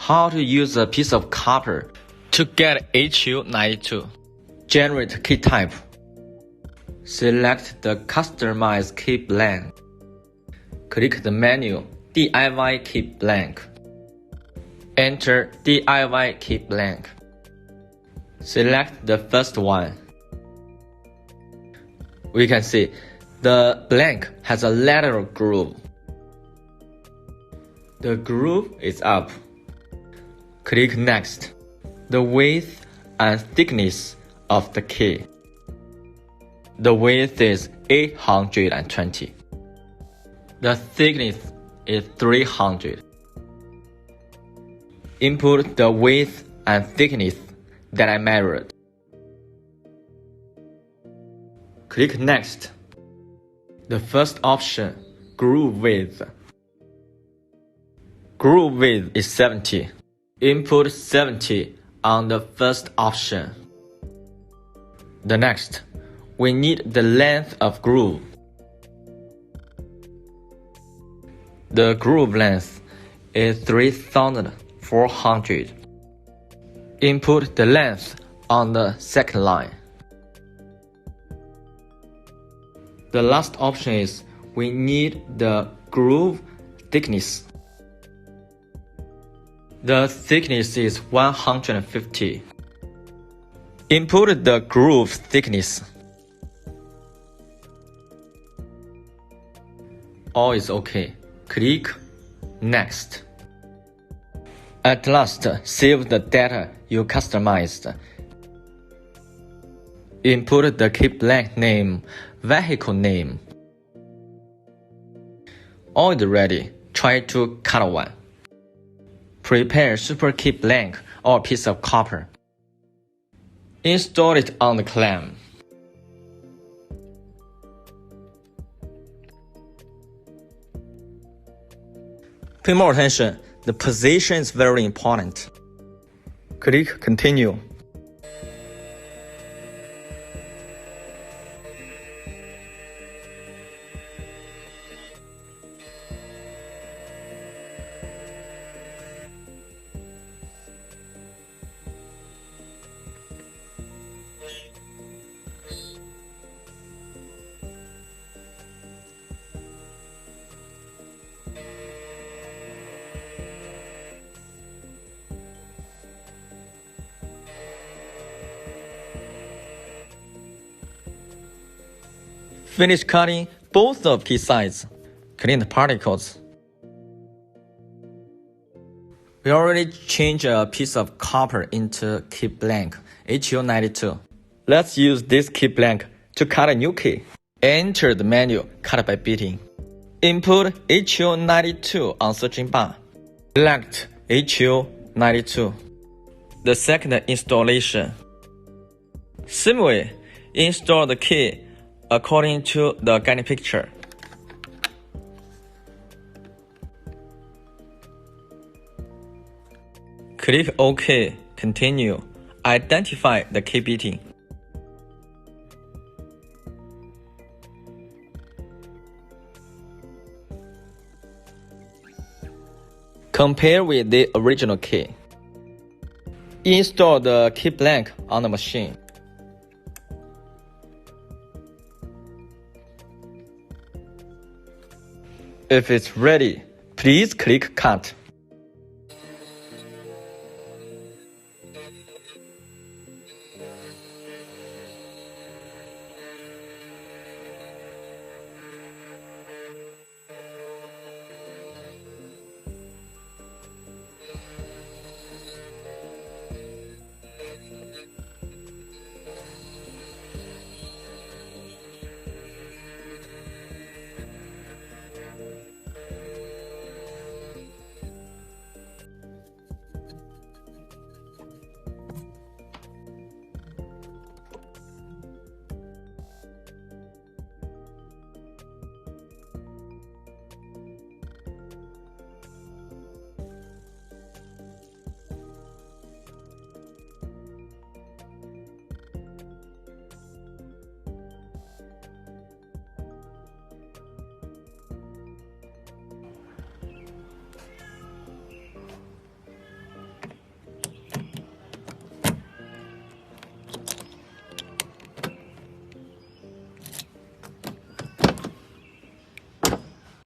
How to use a piece of copper to get HU92. Generate key type. Select the Customize key blank. Click the menu DIY key blank. Enter DIY key blank. Select the first one. We can see the blank has a lateral groove. The groove is up. Click Next. The width and thickness of the key. The width is 820. The thickness is 300. Input the width and thickness that I measured. Click Next. The first option, groove width. Groove width is 70. Input 70 on the first option. The next, we need the length of groove. The groove length is 3,400. Input the length on the second line. The last option is we need the groove thickness. The thickness is 150. Input the groove thickness. All is okay. Click Next. At last, save the data you customized. Input the key blank name, vehicle name. All is ready. Try to cut one. Prepare super key blank or piece of copper. Install it on the clamp. Pay more attention. The position is very important. Click Continue. Finish cutting both of key sides. Clean the particles. We already changed a piece of copper into key blank, HU92. Let's use this key blank to cut a new key. Enter the menu, cut by beating. Input HU92 on searching bar. Select HU92. The second installation. Similarly, install the key according to the guiding picture. Click OK, continue. Identify the key beating. Compare with the original key. Install the key blank on the machine. If it's ready, please click Cut.